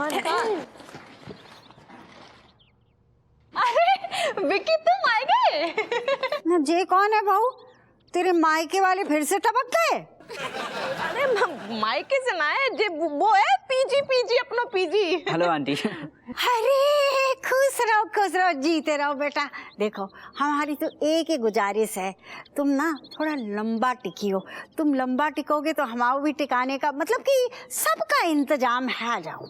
खान खान। अरे विक्की तुम आ गए। ना जे कौन है बहू, तेरे मायके वाले फिर से टपक गए? अरे मायके से ना है, जे वो है पीजी अपनो पीजी। Hello aunty. अरे खुश रहो जीते रहो बेटा। देखो हमारी तो एक ही गुजारिश है, तुम ना थोड़ा लंबा टिकी हो। तुम लंबा टिकोगे तो हमारा भी टिकाने का मतलब कि सबका इंतजाम है। जाओ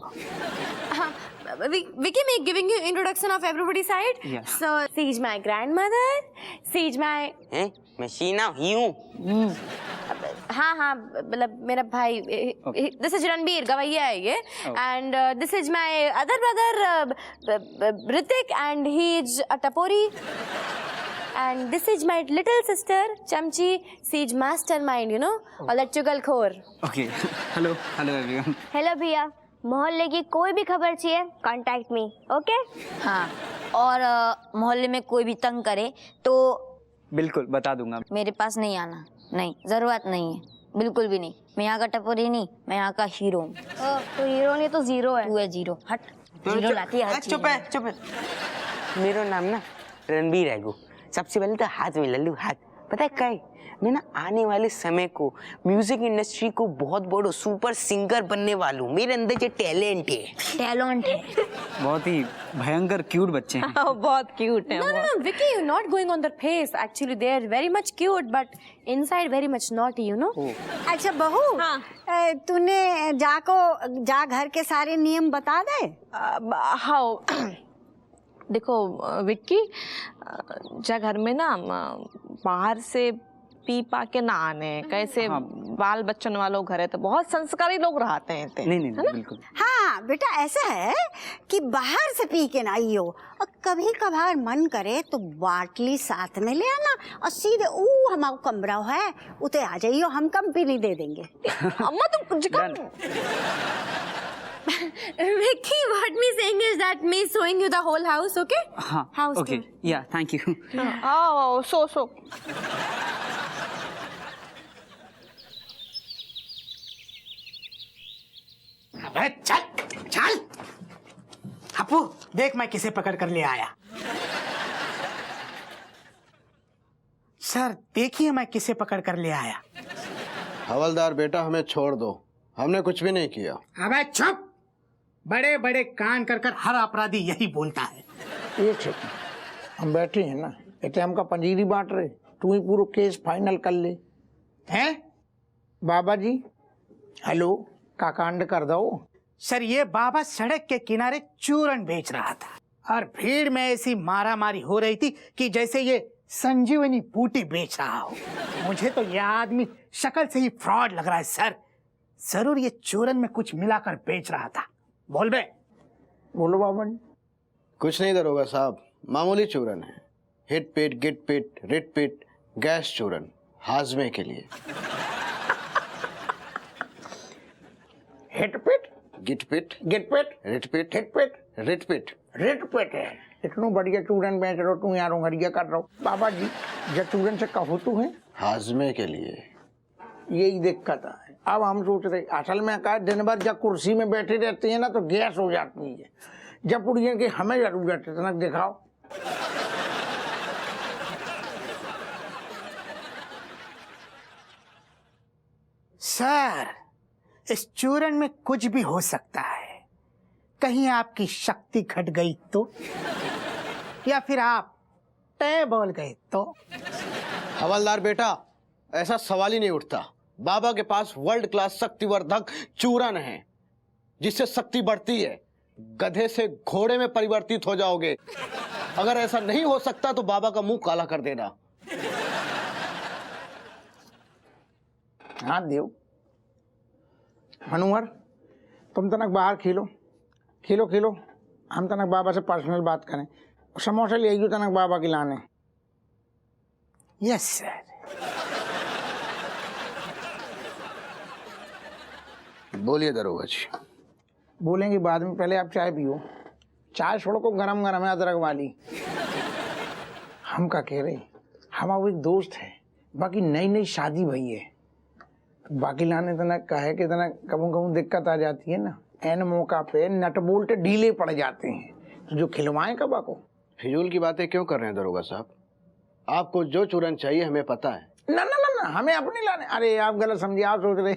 Vicky, me giving you introduction of everybody's side. Yeah. So, she's my grandmother. She's my. मैं शीना ही हूँ। हाँ मतलब मेरा भाई। This is रणबीर, गवैया है ये. And this is my other brother Ritik, and he is a tapori. And this is my little sister Chamchi. She's mastermind, you know, electrical core. Okay hello everyone. Hello भैया, मोहल्ले की कोई भी खबर चाहिए कांटेक्ट मी, ओके? हाँ, और मोहल्ले में कोई भी तंग करे तो बिल्कुल बता दूंगा। मेरे पास नहीं आना, नहीं, जरूरत नहीं है, बिल्कुल भी नहीं। मैं यहाँ का टपोरी नहीं, मैं यहाँ का हीरो हूँ। तो हीरो नहीं तो जीरो है। तू है जीरो, हट। जीरो लाती है हर चीज चुप है। मेरा नाम ना रणबीर है गो। सबसे पहले तो हाथ में लल्लू हाथ। पता है क्या है? मैं ना आने वाले समय को म्यूजिक इंडस्ट्री को बहुत बड़ो सुपर सिंगर बनने वाला हूँ। मेरे अंदर जो टैलेंट है। बहुत ही भयंकर क्यूट बच्चे हैं। बहुत क्यूट है। No, Vicky, you're not going on their face. Actually, they are very much cute, but inside very much naughty, you know. अच्छा बहू, तूने जा घर के सारे नियम बता दे। हाउ देखो विक्की, जा घर में ना बाहर से पी पा के ना आने, कैसे बाल बच्चन वालों घर है तो बहुत संस्कारी लोग रहते हैं। नहीं बिल्कुल। हाँ बेटा, ऐसा है कि बाहर से पी के ना आइयो, और कभी कभार मन करे तो बाटली साथ में ले आना और सीधे हमारा कमरा है उते आ जाइयो, हम कंपनी दे देंगे। अम्मा तुम Vicky, what me saying is that me showing you the whole house, okay? हाँ House ओके या थैंक यू। सो अबे चल अपू, देख मैं किसे पकड़ कर ले आया। सर देखिए मैं किसे पकड़ कर ले आया। हवलदार बेटा हमें छोड़ दो, हमने कुछ भी नहीं किया। अबे चुप, बड़े बड़े कान कर हर अपराधी यही बोलता है। एक सेकंड, हम बैठे हैं ना, इतने हमका पंजीरी बांट रहे, तू ही पूरा केस फाइनल कर ले। हैं बाबा जी हेलो, का कांड कर दो। सर ये बाबा सड़क के किनारे चूरन बेच रहा था और भीड़ में ऐसी मारामारी हो रही थी कि जैसे ये संजीवनी बूटी बेच रहा हो। मुझे तो यह आदमी शक्ल से ही फ्रॉड लग रहा है सर। जरूर ये चूरन में कुछ मिलाकर बेच रहा था। बोल बे। बोलो बाबा जी। कुछ नहीं दरोगा साहब, मामूली चूरन है। हिट पिट गिट पिट रिट पिट गैस चूरन, हाजमे के लिए। हिट पिट गिट पिट गिट पिट रिट पिट हिट पिट रिट पिट रिट पिट है। इतना बढ़िया चूरन बेच रहे हो, तू यारों घड़िया कर रहा हो। बाबा जी जब चूरन से कहो तू है हाजमे के लिए। यही दिक्कत है। अब हम सोच रहे, असल में क्या दिन भर जब कुर्सी में बैठे रहते हैं ना तो गैस हो जाती है। जब पुड़िया की हमें जरूरत है तो दिखाओ। सर इस चूरन में कुछ भी हो सकता है। कहीं आपकी शक्ति घट गई तो, या फिर आप तय बोल गए तो। हवलदार बेटा ऐसा सवाल ही नहीं उठता। बाबा के पास वर्ल्ड क्लास शक्तिवर्धक चूरन है जिससे शक्ति बढ़ती है। गधे से घोड़े में परिवर्तित हो जाओगे। अगर ऐसा नहीं हो सकता तो बाबा का मुंह काला कर देना। हाँ देव मनोहर, तुम तनक बाहर खेलो खेलो खेलो, हम तनक बाबा से पर्सनल बात करें। समोसे ले आइयो तनक बाबा की लाने। Yes sir. बोलिए दरोगा जी। बोलेंगे बाद में, पहले आप चाय पियो। चाय छोड़ो को गरम गरम है अदरक वाली। हम क्या कह रहे, हमारा एक दोस्त है, बाकी नई नई शादी भई है, बाकी लाने तना कहे कि तना कबू कबू दिक्कत आ जाती है ना, एन मौका पे नट बोल्ट ढीले पड़ जाते हैं, तो जो खिलवाएं कबा को। फिजूल की बातें क्यों कर रहे हैं दरोगा साहब? आपको जो चूरन चाहिए हमें पता है। ना ना ना ना, हमें अपने लाने, अरे आप गलत समझिए, आप सोच रहे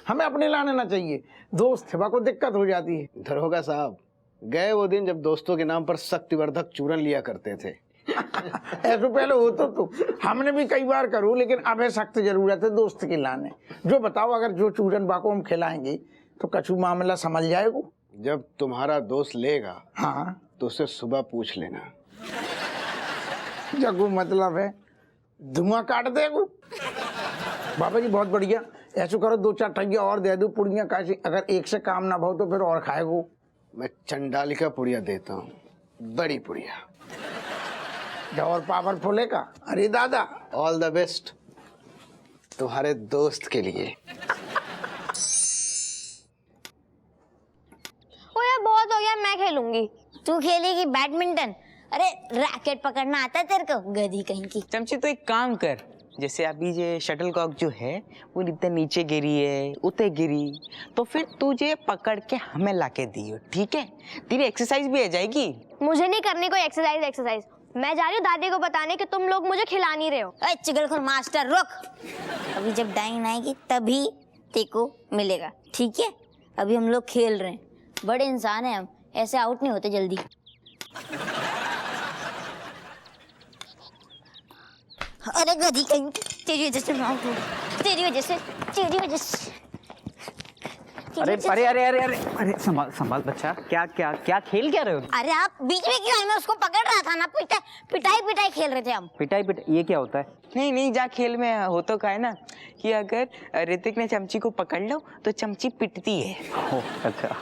हमें अपने लाने ना चाहिए, दोस्त है को दिक्कत हो जाती है। दरोगा साहब, गए वो दिन जब दोस्तों के नाम पर शक्तिवर्धक चूरन लिया करते थे। ऐसे पहले होता तो हमने भी कई बार करूँ, लेकिन अब है सख्त जरूरत है दोस्त के लाने। जो बताओ, अगर जो चूरन बाको हम खिलाएंगे तो कछु मामला समझ जाएगा। जब तुम्हारा दोस्त लेगा हाँ तो उससे सुबह पूछ लेना। जगू मतलब है धुआं काट देगू। बाबा जी बहुत बढ़िया, ऐसा करो 2-4 टगिया और दे दो पुड़िया, कैसे अगर एक से काम ना भाव तो फिर और खाएगो। मैं चंडालिका पुड़िया देता हूँ, बड़ी पुड़िया। और पावरफुल है का? अरे दादा, ऑल द बेस्ट तुम्हारे दोस्त के लिए। ओ यार बहुत हो गया, मैं खेलूंगी। तू खेलेगी बैडमिंटन? अरे रैकेट पकड़ना आता है तेरे को, गधी कहीं की। चमची तो एक काम कर, जैसे अभी ये शटलकॉक जो है वो इतना नीचे गिरी है, उते गिरी, तो फिर तुझे पकड़ के हमें लाके दियो, ठीक है? तेरी एक्सरसाइज भी हो जाएगी। मुझे नहीं करनी कोई एक्सरसाइज। मैं जा रही हूँ दादी को बताने कि तुम लोग मुझे खिला नहीं रहे हो। अरे चिगलखोर मास्टर रुक, अभी जब डाइन आएगी तभी तेको मिलेगा, ठीक है? अभी हम लोग खेल रहे हैं, बड़े इंसान हैं हम, ऐसे आउट नहीं होते जल्दी। अरे गधी कहीं, तेरी वजह से मैं आउट हूँ, तेरी वजह से। अरे अरे अरे अरे अरे अरे संभाल संभाल बच्चा, क्या क्या क्या खेल क्या रहे हो? अरे आप बीच में क्यों आए? मैं उसको पकड़ रहा था ना, पिटाई खेल रहे थे हम। पिटाई ये क्या होता है? नहीं, जा खेल में हो तो का है ना कि अगर ऋतिक ने चमची को पकड़ लो तो चमची पिटती है। ओह अच्छा।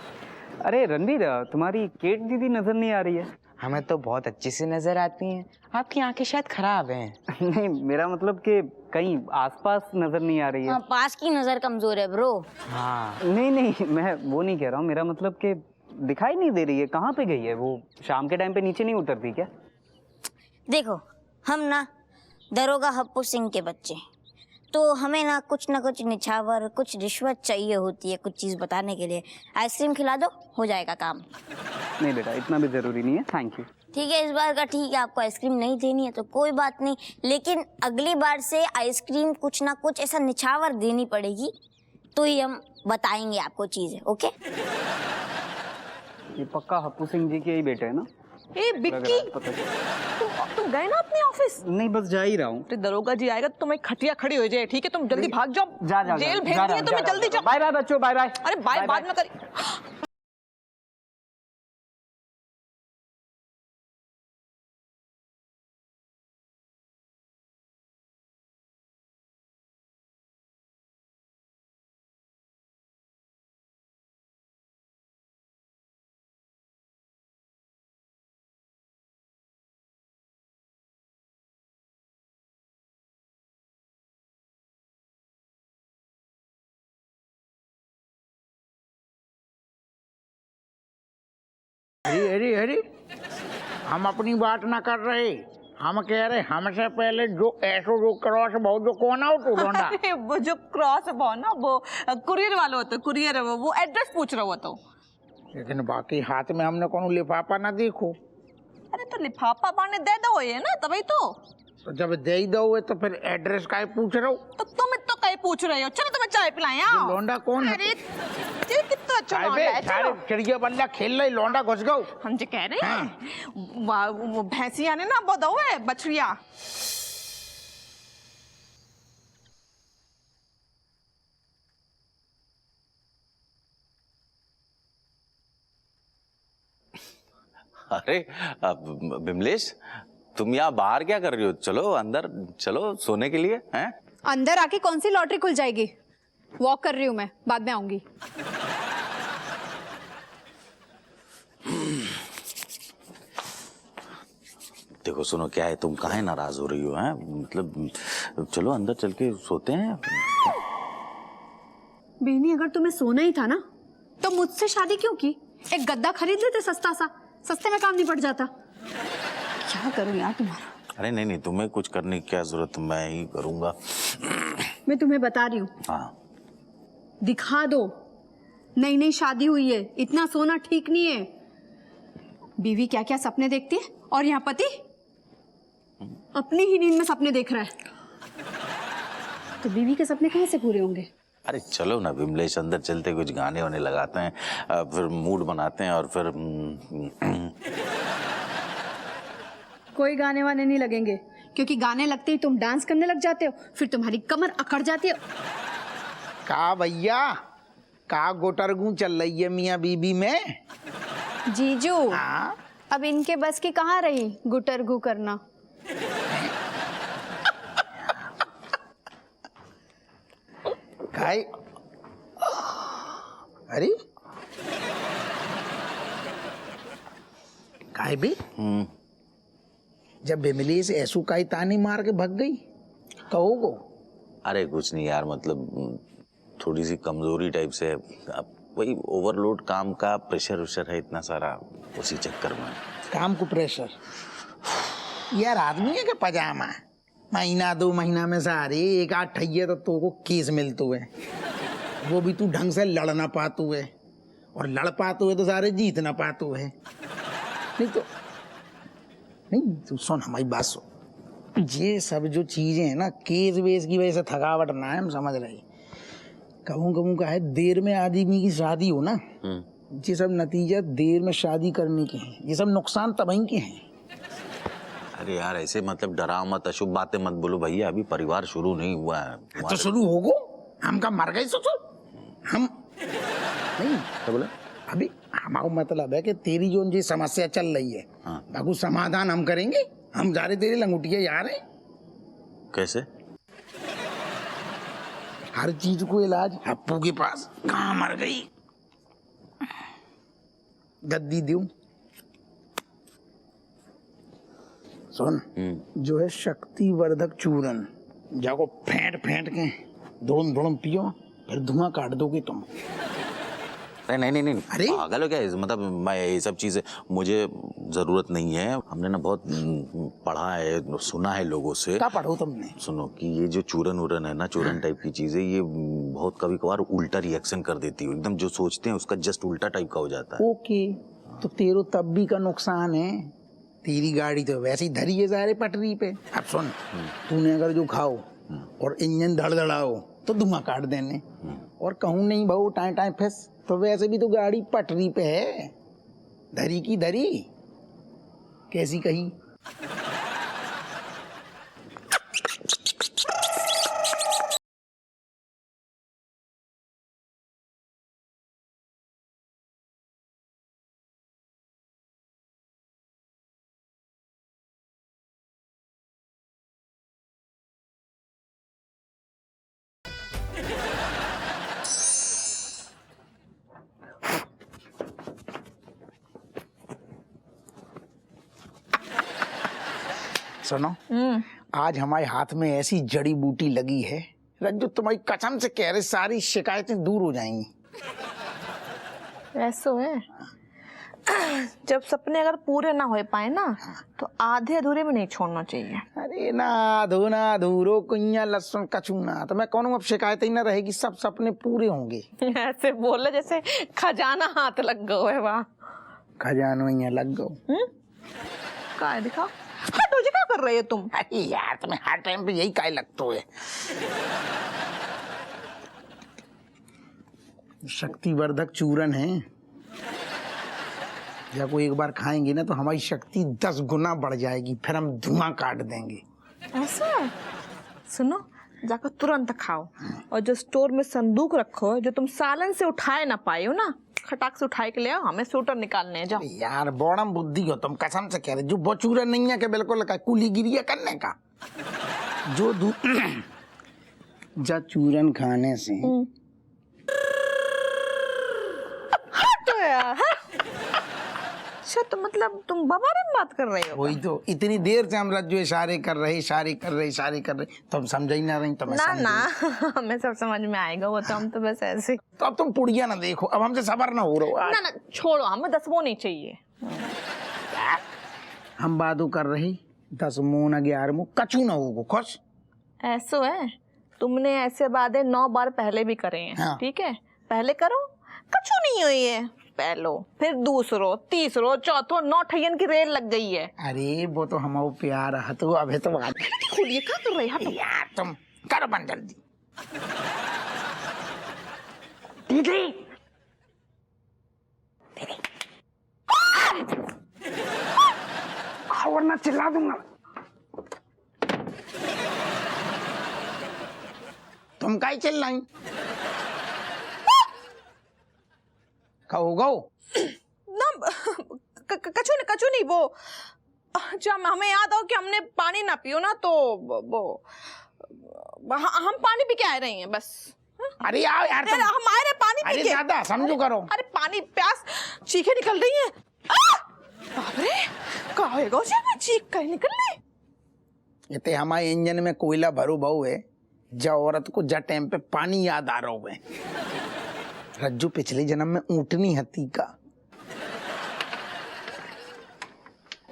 अरे रणबीर, तुम्हारी केट दीदी नजर नहीं आ रही है। हमें तो बहुत अच्छी से नजर आती हैं, आपकी आंखें शायद खराब हैं। नहीं, मेरा मतलब कि कहीं आसपास नजर नहीं आ रही है। हाँ, पास की नजर कमजोर है ब्रो। हाँ नहीं, मैं वो नहीं कह रहा हूँ, मेरा मतलब कि दिखाई नहीं दे रही है, कहाँ पे गई है वो? शाम के टाइम पे नीचे नहीं उतरती क्या? देखो, हम ना दरोगा हप्पू सिंह के बच्चे, तो हमें ना कुछ निछावर, कुछ रिश्वत चाहिए होती है कुछ चीज़ बताने के लिए। आइसक्रीम खिला दो, हो जाएगा काम। नहीं बेटा, इतना भी जरूरी नहीं है, थैंक यू। ठीक है, इस बार का ठीक है, आपको आइसक्रीम नहीं देनी है तो कोई बात नहीं, लेकिन अगली बार से आइसक्रीम कुछ ना कुछ ऐसा निछावर देनी पड़ेगी, तो ही हम बताएंगे आपको चीजें। ओके? ये पक्का हप्पू सिंह जी के ही बेटे है ना? ए बिक्की, तुम गए ना अपने ऑफिस? नहीं, बस जा ही रहा हूँ। दरोगा जी आएगा तो तुम्हें खटिया खड़ी हो जाए, ठीक है? तुम जल्दी भाग जाओ, जेल भेज दिए तुम्हें, जल्दी जाओ। बाय बाय बच्चों, बाय बाय। अरे बाय बाद में करी। अरे हम अपनी बात ना कर रहे, हम कह रहे हमसे पहले जो ऐसो जो क्रॉस बहुत जो कौन आओ तो लौंडा। अरे वो जो क्रॉस है ना, वो कुरियर वाला होता है, कुरियर है वो एड्रेस पूछ रहा हुआ तो। लेकिन बाकी हाथ में हमने कौन लिफाफा ना देखो। अरे तो लिफाफा बाने दे दो ये ना, तभी तो जब दे ही दो तो फिर एड्रेस का पूछ रहे हो? तो तुम तो कहीं पूछ रहे हो। चलो तुम्हें चाय पिलाएं। आओ। लौंडा कौन है? अरे ये कितना अच्छा लौंडा है। चलो चिड़िया बल्ला खेल रही, लौंडा घुस गओ। हम जो कह रहे हैं वो भैंसिया ने ना वो दो है बछड़िया। अरे बिमलेश, तुम यहाँ बाहर क्या कर रही हो? चलो अंदर चलो सोने के लिए। हैं? अंदर आके कौन सी लॉटरी खुल जाएगी? वॉक कर रही हूँ मैं, बाद में आऊंगी। देखो सुनो, क्या है, तुम काहे नाराज हो रही हो? हैं? मतलब चलो अंदर चल के सोते हैं। बेनी, अगर तुम्हें सोना ही था ना तो मुझसे शादी क्यों की? एक गद्दा खरीद लेते सस्ता सा, सस्ते में काम नहीं पड़ जाता। क्या करूं यार तुम्हारा? अरे नहीं, तुम्हें कुछ करने की क्या जरूरत, मैं ही करूंगा। मैं तुम्हें बता रही हूँ। हाँ दिखा दो नई नई शादी हुई है, इतना सोना ठीक नहीं है। बीवी क्या क्या सपने देखती है और यहाँ पति अपनी ही नींद में सपने देख रहा है। तो बीवी के सपने कहाँ से पूरे होंगे? अरे चलो ना विमलेश, अंदर चलते कुछ गाने वाने लगाते हैं, फिर मूड बनाते हैं और फिर कोई गाने वाने नहीं लगेंगे, क्योंकि गाने लगते ही तुम डांस करने लग जाते हो, फिर तुम्हारी कमर अकड़ जाती है। का भैया, का गोटरगू चल रही है मियाँ बीबी में? जीजू, हाँ? अब इनके बस की कहाँ रही गुटरगू करना। काय? अरे काय भी जब विमलेश ऐसू काई तानी मार के भग गई कहोगो? अरे कुछ नहीं यार, मतलब थोड़ी सी कमजोरी टाइप से, अब वही ओवरलोड काम का प्रेशर उशर है इतना सारा, उसी चक्कर में। काम को प्रेशर यार, आदमी है क्या पजामा? महीना 2 महीना में सारे एक आध ठैये तो को केस मिलते हुए, वो भी तू ढंग से लड़ ना पाते हुए, और लड़ पाते हुए तो सारे जीत ना पाते हुए। नहीं तो नहीं, तू सुन हमारी बात सुन, ये सब जो चीजें हैं ना, केस वेस की वजह से थकावट ना है, हम समझ रहे। कहूँ का है, देर में आदमी की शादी हो ना, ये सब नतीजा देर में शादी करने के हैं, ये सब नुकसान तभी के हैं। अरे यार ऐसे मतलब डराओ मत, अशुभ बातें मत बोलो भैया, अभी परिवार शुरू नहीं हुआ है। तो शुरू होगो, हम का मर गए सोचो हम नहीं तो बोले। अभी हमारा मतलब है कि तेरी जो ये समस्या चल रही है, बाबू समाधान हम करेंगे। हम जा रहे तेरे लंगोटिया जा रहे। कैसे? हर चीज को इलाज अप्पू के पास। कहाँ मर गई? गद्दी दूं? सुन, जो है शक्तिवर्धक चूरन, जाको फेंट फेंट के धुड़म पियो, फिर धुआं काट दोगे तुम। नहीं अरे पागल हो क्या? मतलब मैं ये सब चीजें मुझे जरूरत नहीं है। हमने ना बहुत पढ़ा है, सुना है लोगों से। क्या पढ़ो तुमने? सुनो कि ये जो चूरन उरन है ना, चूरन टाइप की चीजें, ये बहुत कभी कभार उल्टा रिएक्शन कर देती है, एकदम जो सोचते हैं उसका जस्ट उल्टा टाइप का हो जाता है। ओके, तो तेरो तब भी का नुकसान है। तेरी गाड़ी तो वैसे ही धरी है सारे पटरी पे। अब सुन, तूने अगर जो खाओ और इंजन धड़धड़ाओ तो धुआं काट देने, और कहूँ नहीं भाऊ टाइम टाइम फंस, तो वैसे भी तो गाड़ी पटरी पे है, धरी की धरी कैसी कही। सुनो, आज हमारे हाथ में ऐसी जड़ी बूटी लगी है रज्जू, तुम्हारी कसम से कह रहे सारी शिकायतें दूर हो जाएंगी। ऐसा है। जब सपने अगर पूरे ना हो पाए ना, तो आधे अधूरे में नहीं छोड़ना चाहिए। अरे ना धूरो कुइया लहसुन कचूना, तो मैं कहूँ अब शिकायतें ही ना रहेगी, सब सपने पूरे होंगे। ऐसे बोले जैसे खजाना हाथ लग गो है। वाह, खजानो यहाँ लग गो। काय दिखाओ, हटो जी, क्या कर रहे हो तुम? अरे यार, तुम्हें हर टाइम पे यही काय लगता है। शक्तिवर्धक चूरन है, या को एक बार खाएंगे ना तो हमारी शक्ति 10 गुना बढ़ जाएगी, फिर हम धुआं काट देंगे। ऐसा है? सुनो, जाकर तुरंत खाओ, और जो स्टोर में संदूक रखो जो तुम सालन से उठाए ना पाए हो ना, खटाक से उठाए के ले आओ, हमें स्वेटर निकालने जाओ। यार बौड़म बुद्धि हो तुम, कसम से कह रहे, जो बचूरा नहीं है कि बिल्कुल कुली गिरिया करने का। जो जा चूरन खाने से हटो यार। अच्छा, तो मतलब तुम बाबारे में बात कर रहे हो? वही तो, इतनी देर से हम रज्जू इशारे कर रहे, तुम समझ ही ना रही। तो ना हमें सब समझ में आएगा, वो तो हम तो बस ऐसे। तो अब तुम पुड़िया ना देखो, अब हमसे सबर ना हो रहा। ना छोड़ो, हमें 10 वो नहीं चाहिए। हम बातों कर रहे 10 मुँह न 11 मुँह, कचू ना हो खुश। ऐसो है, तुमने ऐसे बातें 9 बार पहले भी करे हैं। हाँ। ठीक है, पहले करो, कछु नहीं हुई है। पहलो फिर दूसरो तीसरो चौथो 9 ठैयन की रेल लग गई है। अरे वो तो हमारा प्यार है तो अभी तो बात खुलिए क्या कर रही है यार, तुम करो बंद जल्दी। दीदी वरना चिल्ला दूंगा। तुम काहे चिल्लाई? कहो गो ना कछु नहीं वो जब हमें याद हो कि हमने पानी ना पियो ना तो वो हम पानी पी के आ रहे हैं बस। अरे आओ यार तुम। हम आए रहे पानी पी अरे के। दादा समझो करो। अरे पानी प्यास चीखें निकल रही हैं। बाप रे क्या होएगा उसे में चीख कहीं निकल रही। ये तो हमारे इंजन में कोयला भरू बहु है, जा औरत को जा टाइम पे पानी याद आ रहा है। रज्जू पिछले जन्म में ऊँटनी हती का।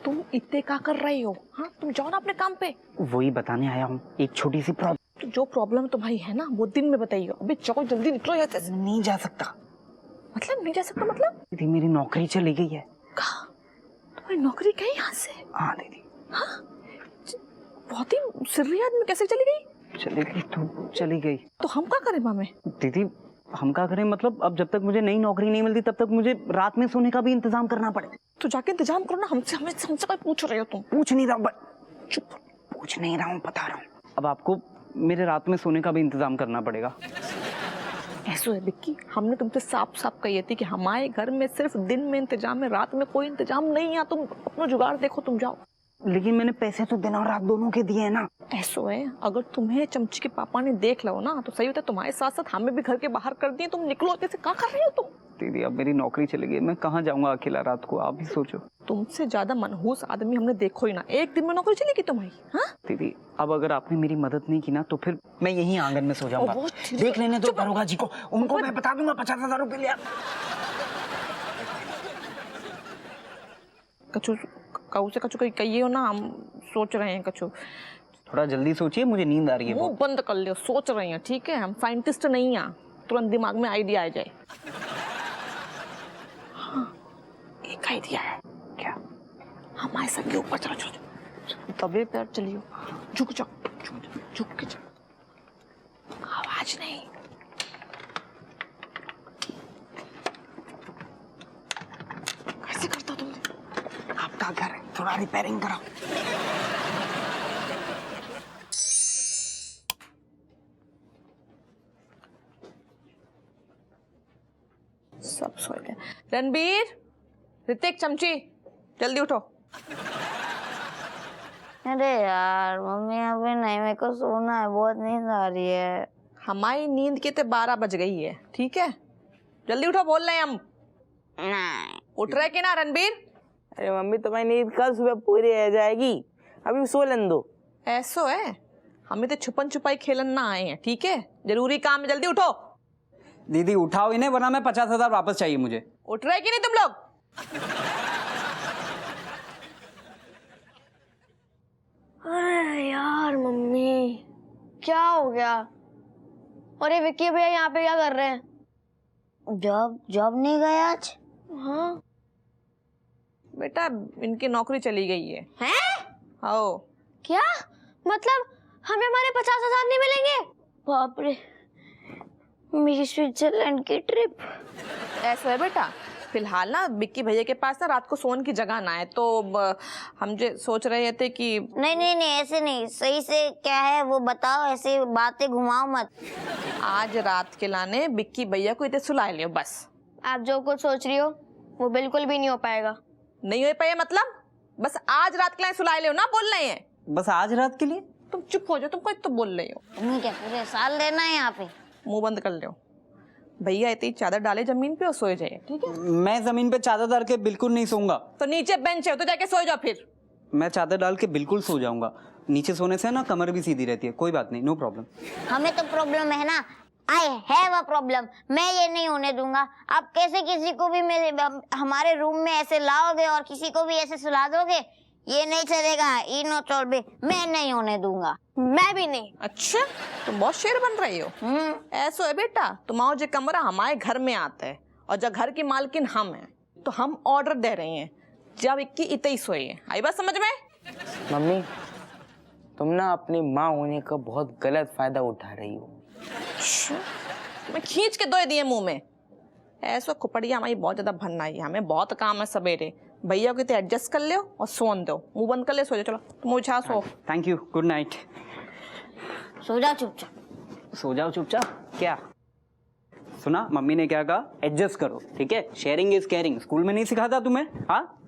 तुम इतने क्या कर रही हो? हाँ तुम जाओ ना अपने काम पे। वही बताने आया हूँ, एक छोटी सी प्रॉब्लम। जो प्रॉब्लम तुम्हारी है ना वो दिन में बताइए। अबे जाओ जल्दी निकलो यहाँ से। नहीं जा सकता। मतलब नहीं जा सकता मतलब? दीदी मेरी नौकरी चली गई है। कहाँ? तुम्हारी नौकरी गई यहाँ से? हाँ दीदी। हाँ बहुत ही सिर्री आदमी कैसे चली गई? चली गई तो चली गई। तो हम क्या करें मामे? दीदी हम क्या करें मतलब, अब जब तक मुझे नई नौकरी नहीं मिलती तब तक मुझे रात में सोने का भी इंतजाम करना पड़े। तो जाके इंतजाम करो ना। हमसे कोई पूछ रहे हो तुम? पूछ नहीं रहा हूँ, चुप। पूछ नहीं रहा हूँ, बता रहा हूँ। अब आपको मेरे रात में सोने का भी इंतजाम करना पड़ेगा। ऐसा है बिक्की, हमने तुमसे साफ साफ कही थी कि हमारे घर में सिर्फ दिन में इंतजाम है, रात में कोई इंतजाम नहीं है। तुम अपना जुगाड़ देखो, तुम जाओ। लेकिन मैंने पैसे तो दिन और रात दोनों के दिए हैं ना। ऐसा है, अगर तुम्हें चमची के पापा ने देख लो ना तो सही होता है। तुम्हारे साथ साथ हमें भी घर के बाहर कर दिए। तुम निकलो कैसे? क्या कर रहे हो तुम? दीदी अब मेरी नौकरी चली गई, मैं कहाँ जाऊंगा अकेला रात को? आप भी सोचो। तुमसे ज्यादा मनहूस आदमी हमने देखो ही ना। एक दिन में नौकरी चलेगी तुम्हारी? हाँ दीदी अब अगर आपने मेरी मदद नहीं की ना तो फिर मैं यहीं आंगन में सो जाऊंगा। देख लेने दो दरोगा जी को, उनको मैं बता दूंगा 50,000 रुपए लिया। कछु कहू से कछु कहिए हो ना, हम सोच रहे हैं कछु। थोड़ा जल्दी सोचिए, मुझे नींद आ रही है। मुंह बंद कर लियो, सोच रहे हैं। ठीक है, हम साइंटिस्ट नहीं हैं, तुरंत दिमाग में आइडिया आ जाए। हाँ, एक आइडिया है। क्या? हमारे संग के ऊपर चलो, चलो तबे पैर चलियो। झुक जाओ, झुक के जाओ, आवाज नहीं। कैसे करता तुम? आपका घर है, थोड़ा रिपेयरिंग कराओ। सब सो गए। रणबीर, ऋतिक, चमची, जल्दी उठो। अरे यार मम्मी अभी नहीं, मेरे को सोना है, बहुत नींद आ रही है। हमारी नींद के तो 12 बज गई है। ठीक है, जल्दी उठो, बोल रहे हैं हम। नहीं उठ रहे कि ना रणबीर? अरे मम्मी तुम्हारी नींद कल सुबह पूरी रह जाएगी, अभी सो लेने दो। ऐसो है, हमें तो छुपन छुपाई खेलन ना आए हैं। ठीक है, जरूरी काम है, जल्दी उठो। दीदी उठाओ इन्हें वरना मैं 50,000 वापस चाहिए मुझे। उठ रहे कि नहीं तुम लोग? अरे यार मम्मी क्या हो गया? अरे विक्की भैया यहाँ पे क्या कर रहे हैं? जॉब नहीं गए आज? हाँ बेटा इनकी नौकरी चली गई है। हैं? आओ। क्या मतलब हमें हमारे 50,000 नहीं मिलेंगे? बाप रे, मेरी स्विट्जरलैंड की ट्रिप। ऐसा है बेटा, फिलहाल ना बिक्की भैया के पास ना रात को सोने की जगह ना है, तो हम जो सोच रहे थे कि नहीं ऐसे नहीं, सही से क्या है वो बताओ, ऐसे बातें घुमाओ मत। आज रात के लाने बिक्की भैया को इतने सुला लियो बस। आप जो कुछ सोच रही हो वो बिल्कुल भी नहीं हो पाएगा। नहीं हो पाए मतलब? बस आज रात के लाने सुला लियो ना, बोल रहे हैं। बस आज रात के लिए? तुम चुप हो जाओ, तुमको तो बोल रही हो। तुम्हें क्या पूरे साल रहना है यहाँ पे? मुंह बंद कर लो। भैया इतनी चादर डाले जमीन पे और सोए जाए। ठीक है, मैं जमीन पे चादर डाल के बिल्कुल नहीं सोऊंगा। तो नीचे बेंच है तो जाके सो जाओ फिर। मैं चादर डाल के बिल्कुल सो जाऊंगा। नीचे सोने से ना कमर भी सीधी रहती है। कोई बात नहीं, नो प्रॉब्लम। हमें तो प्रॉब्लम है ना, आई हैव अ प्रॉब्लम। मैं ये नहीं होने दूंगा। आप कैसे किसी को भी मेरे हमारे रूम में ऐसे लाओगे और किसी को भी ऐसे सुला दोगे? ये नहीं चलेगा। इनो चोलबे मैं नहीं होने दूंगा। मैं भी नहीं। अच्छा, तुम बहुत शेर बन रही हो। ऐसा है बेटा, तुम्हारा जो कमरा हमारे घर में आता है और जब घर की मालकिन हम हैं तो हम ऑर्डर दे रही हैं। जब इक्की इतई सोई है, आई बात समझ में? मम्मी तुम ना अपनी माँ होने का बहुत गलत फायदा उठा रही हो। मैं खींच के दो दिए मुंह में। ऐसा खुपड़िया हमारी बहुत ज्यादा भरना है, हमें बहुत काम है सवेरे। भैया को तो एडजस्ट कर लो और सोन दो, मुंह बंद कर ले, सो जाओ। चलो तुम उछा सो। Thank you, good night. सो जा चुपचाप। सो जाओ चुपचाप? क्या सुना मम्मी ने क्या कहा? एडजस्ट करो, ठीक है? शेयरिंग इज केयरिंग, स्कूल में नहीं सिखाता तुम्हें? हाँ,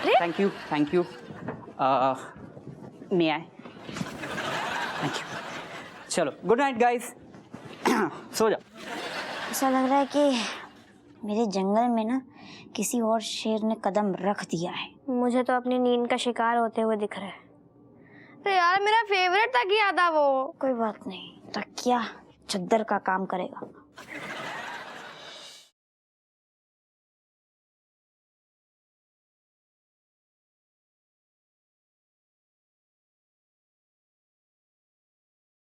thank you thank you. May I? Thank you. चलो गुड नाइट गाइस। सो जाओ। ऐसा लग रहा है कि मेरे जंगल में ना किसी और शेर ने कदम रख दिया है। मुझे तो अपनी नींद का शिकार होते हुए दिख रहा है। तो यार मेरा फेवरेट तकिया था वो। कोई बात नहीं, तकिया चद्दर का काम करेगा।